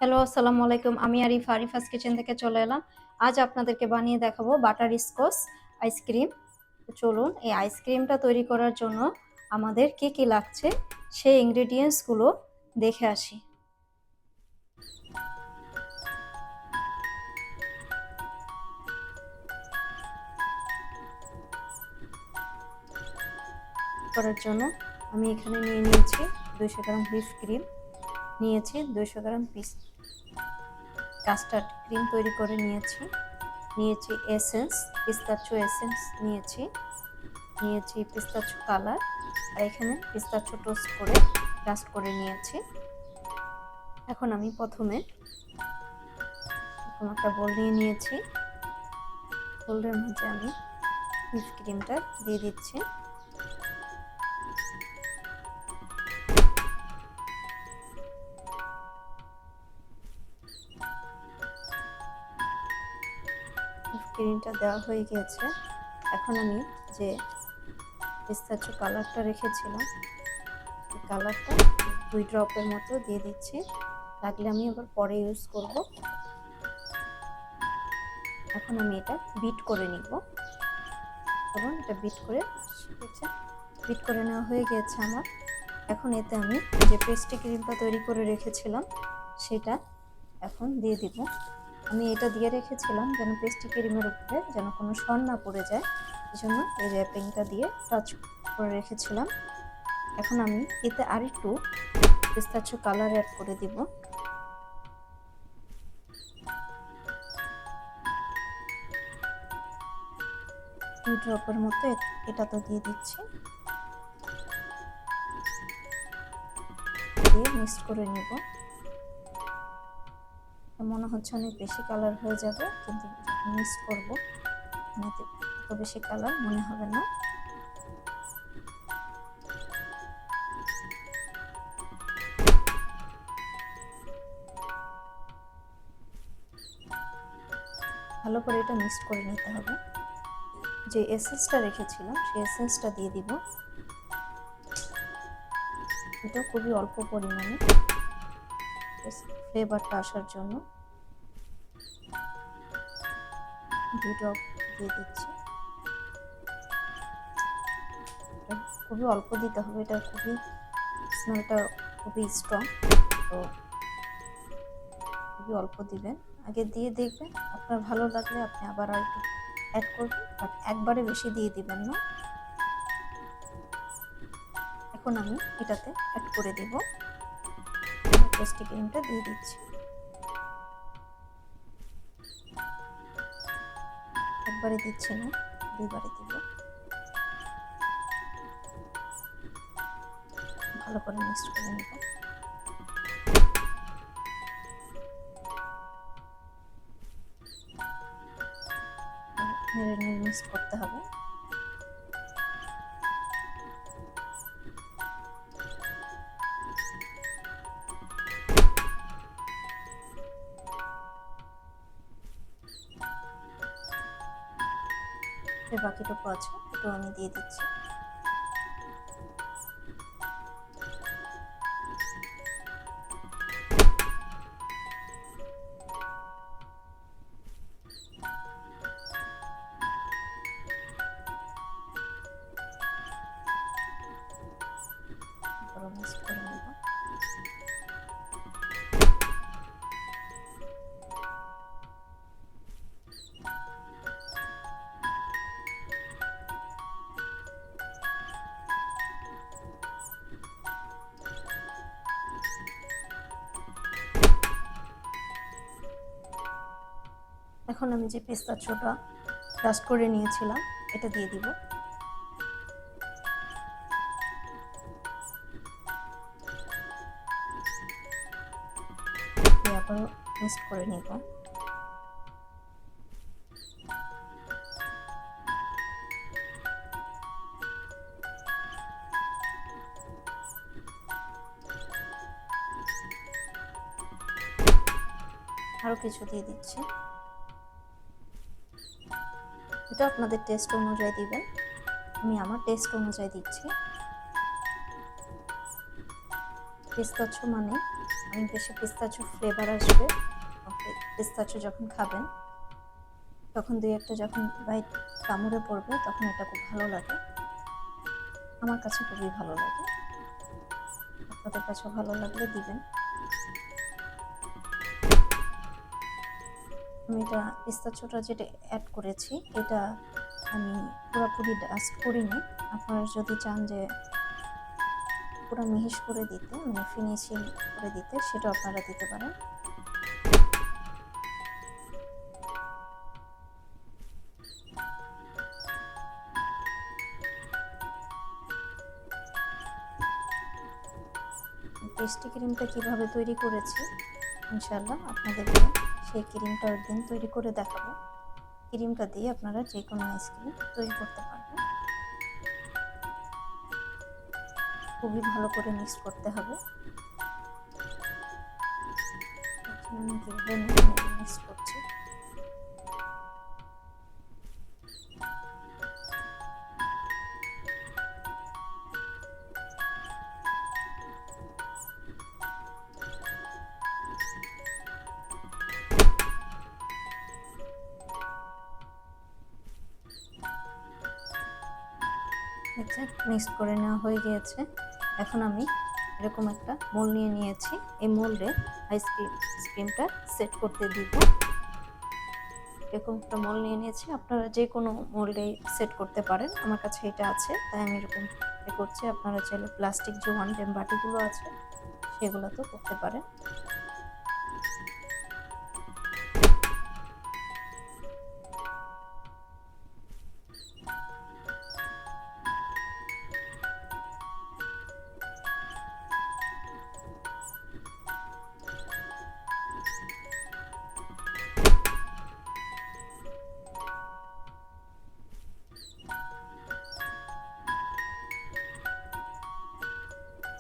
Hello, আসসালামু আলাইকুম। আমি আরিফাস কিচেন থেকে চলে এলাম। আজ আপনাদেরকে বানিয়ে দেখাবো বাটার স্কচ আইসক্রিম। তো চলুন এই আইসক্রিমটা তৈরি করার জন্য আমাদের কি কি লাগছে সেই ইনগ্রেডিয়েন্টসগুলো দেখে আসি। করার জন্য আমি এখানে নিয়ে নিয়েছি 200 গ্রাম হুইপ ক্রিম, নিয়েছি 200 গ্রাম কাস্টার্ড ক্রিম তৈরি করে নিয়েছি এসেন্স, পিস্তাচিও এসেন্স নিয়েছি পিস্তাচিও কালার, আর এখানে পিস্তাচিও ডাস্ট করে নিয়েছি। এখন আমি প্রথমে একটা বোল নিয়ে নিয়েছি। বোলের মধ্যে আমি হুইপ ক্রিমটা দিয়ে দিচ্ছি। হুইপ ক্রিমটা দেওয়া হয়ে গিয়েছে। এখন আমি যে পিস্তাচিও কালারটা রেখেছিলাম এই কালারটা 2 ড্রপের মতো দিয়ে দিচ্ছি, লাগলে আমি আবার পরে ইউজ করব। এখন আমি এটা বিট করে নিব। ধরুন এটা বিট করে নেওয়া হয়ে গিয়েছে আমার। এখন এতে আমি যে পেস্ট্রি ক্রিমটা তৈরি করে রেখেছিলাম সেটা এখন দিয়ে দিব। আমি এটা দিয়ে রেখেছিলাম যেন পেস্ট্রি ক্রিমের উপরে যেন কোনো সর না পড়ে যায়, এই জন্য এই র্যাপিংটা দিয়ে টাচ করে রেখেছিলাম। এখন আমি এতে আরেকটু পিস্তাচিও কালার অ্যাড করে দিব। 2 ড্রপের মতো এটা তো দিয়ে দিচ্ছি, দিয়ে মিক্স করে নেব। মনে হচ্ছে অনেক বেশি কালার হয়ে যাবে, কিন্তু যখন মিক্স করবো এত বেশি কালার মনে হবে না। ভালো করে এটা মিক্স করে নিতে হবে। যে এসেন্সটা রেখেছিলাম সেই এসেন্সটা দিয়ে দিব। এটা খুবই অল্প পরিমাণে ফ্লেভারটা আসার জন্য 2 ড্রপ দিয়ে দিচ্ছি। খুবই অল্প দিতে হবে, এটা স্মেলটা খুবই স্ট্রং, তো খুবই অল্প দিবেন। আগে দিয়ে দেখবেন, আপনার ভালো লাগলে আপনি আবার আর একটু অ্যাড করবেন, বাট একবারে বেশি দিয়ে দিবেন না। এখন আমি এটাতে অ্যাড করে দেব। পেস্ট্রি ক্রিমটা দিয়ে দিচ্ছি। একবারে দিচ্ছি না, দুইবারে দিব। ভালো করে মিক্স করে নেব। নেড়ে মিক্স করতে হবে। বাকিটুকু আছে এটাও আমি দিয়ে দিচ্ছি। মিক্স করে নেব। এখন আমি যে পিস্তাচিওটা ডাস্ট করে নিয়েছিলাম এটা দিয়ে দিব। আবার মিক্স করে নিব। আরো কিছু দিয়ে দিচ্ছি। এটা আপনাদের টেস্ট অনুযায়ী দিবেন, আমি আমার টেস্ট অনুযায়ী দিচ্ছি। পিস্তাচিও মানে অনেক বেশি পিস্তাচো ফ্লেভার আসবে। পিস্তাচো যখন খাবেন তখন দুই একটা যখন বাইট কামড়ে পড়বে তখন এটা খুব ভালো লাগে। আমার কাছে খুবই ভালো লাগে, আপনাদের কাছেও ভালো লাগলে দিবেন। আমি এটা পিস্তাচোটা যেটা অ্যাড করেছি এটা আমি পুরোপুরি ডাস্ট করিনি। আপনারা যদি চান যে পুরো মিহিস করে দিতে, মানে ফিনিশিং করে দিতে, সেটা আপনারা দিতে পারেন। পেস্ট্রি ক্রিমটা কিভাবে তৈরি করেছি ইনশাআল্লাহ আপনাদেরকে সেই ক্রিমটা একদিন তৈরি করে দেখাবো। ক্রিমটা দিয়ে আপনারা যে কোনো আইসক্রিম তৈরি করতে পারবেন। খুবই ভালো করে মিক্স করতে হবে। আমি কিভাবে মিক্স করছি, দেখছেন মিক্স করে নেওয়া হয়ে গিয়েছে। এখন আমি এরকম একটা মোল্ড নিয়ে নিয়েছি, এই মোল্ডে আইসক্রিমটা সেট করতে দিব। এরকম একটা মোল্ড নিয়ে নিয়েছি, আপনারা যে কোনো মোল্ডে সেট করতে পারেন। আমার কাছে এটা আছে তাই আমি এরকম করছি। আপনারা চাইলে প্লাস্টিক যে ওয়ান টাইম বাটিগুলো আছে সেগুলোতেও করতে পারেন।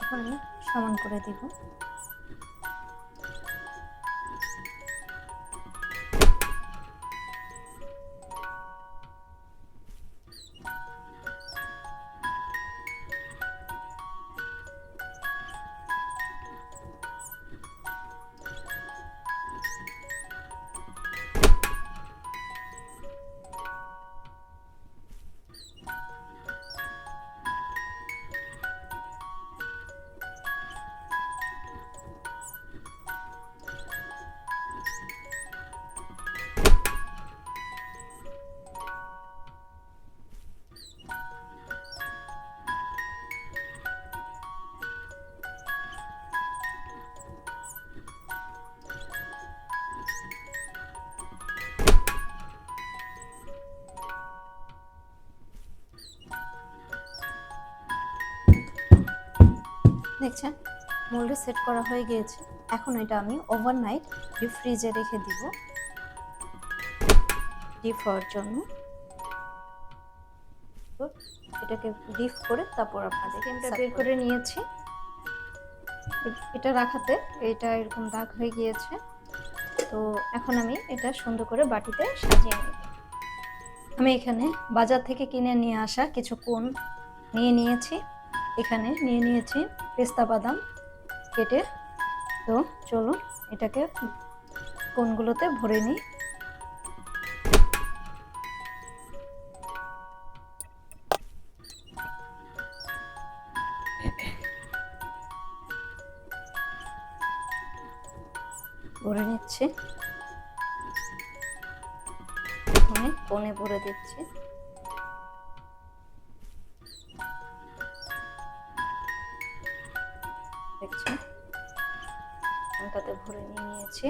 এখন আমি সমান করে দিব। দেখছেন মোল্ডে সেট করা হয়ে গিয়েছে। এখন এটা আমি ওভারনাইট ডিপ ফ্রিজে রেখে দিব ডিপ হওয়ার জন্য। তো এটাকে ডিপ করে তারপর আপনাদের ক্রিমটা বের করে নিয়েছি। এটা রাখাতে এটা এরকম দাগ হয়ে গিয়েছে। তো এখন আমি এটা সুন্দর করে বাটিতে সাজিয়ে নেব। আমি এখানে বাজার থেকে কিনে নিয়ে আসা কিছু কোন নিয়ে নিয়েছি। এখানে নিয়ে নিয়েছি পেস্তা বাদাম কেটে। তো চলুন এটাকে কোনগুলোতে ভরে নিই। ভরে নিচ্ছি, কোণে ভরে দিচ্ছি। দেখছেন কোনটাতে ভরে নিয়েছি।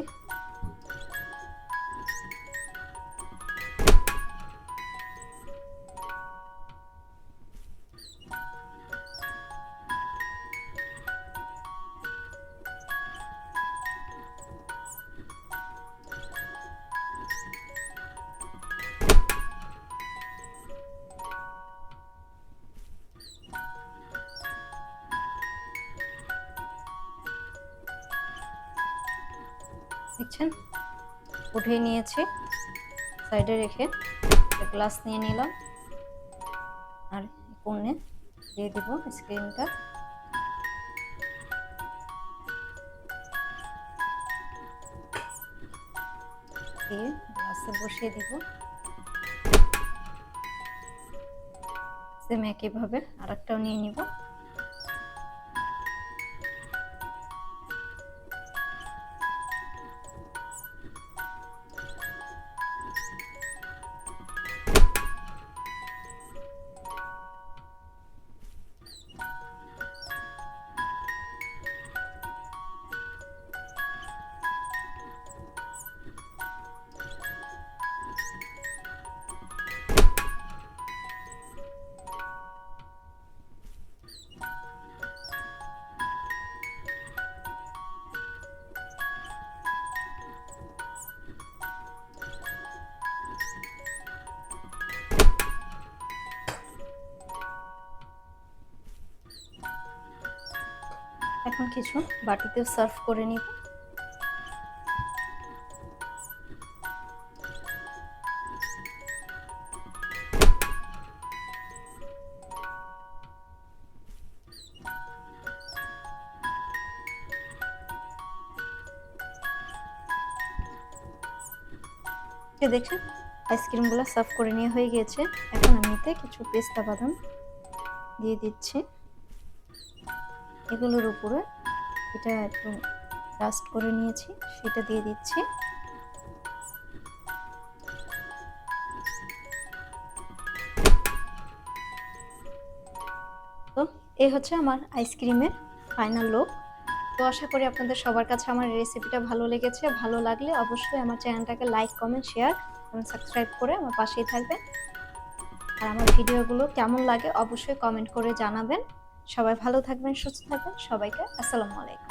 দেখছেন উঠিয়ে নিয়েছি, সাইডে রেখে গ্লাস নিয়ে নিলাম আর কোণে দিয়ে দিব স্ক্রিনটা। দিয়ে গ্লাসে বসিয়ে দিব। সেম একইভাবে আরেকটাও নিয়ে নিব। এখন কিছু বাটিতেও সার্ভ করে নিব। দেখেন আইসক্রিমগুলো সার্ভ করে নেওয়া হয়ে গিয়েছে। এখন আমি এতে কিছু পেস্তা বাদাম দিয়ে দিচ্ছি। এগুলোর উপরে এটা একটু ডাস্ট করে নিয়েছি, সেটা দিয়ে দিচ্ছি। তো এই হচ্ছে আমার আইসক্রিমের ফাইনাল লুক। তো আশা করি আপনাদের সবার কাছে আমার রেসিপিটা ভালো লেগেছে। ভালো লাগলে অবশ্যই আমার চ্যানেলটাকে লাইক, কমেন্ট, শেয়ার এবং সাবস্ক্রাইব করে আমার পাশেই থাকবেন। আর আমার ভিডিওগুলো কেমন লাগে অবশ্যই কমেন্ট করে জানাবেন। সবাই ভালো থাকবেন, সুস্থ থাকবেন। সবাইকে আসসালামু আলাইকুম।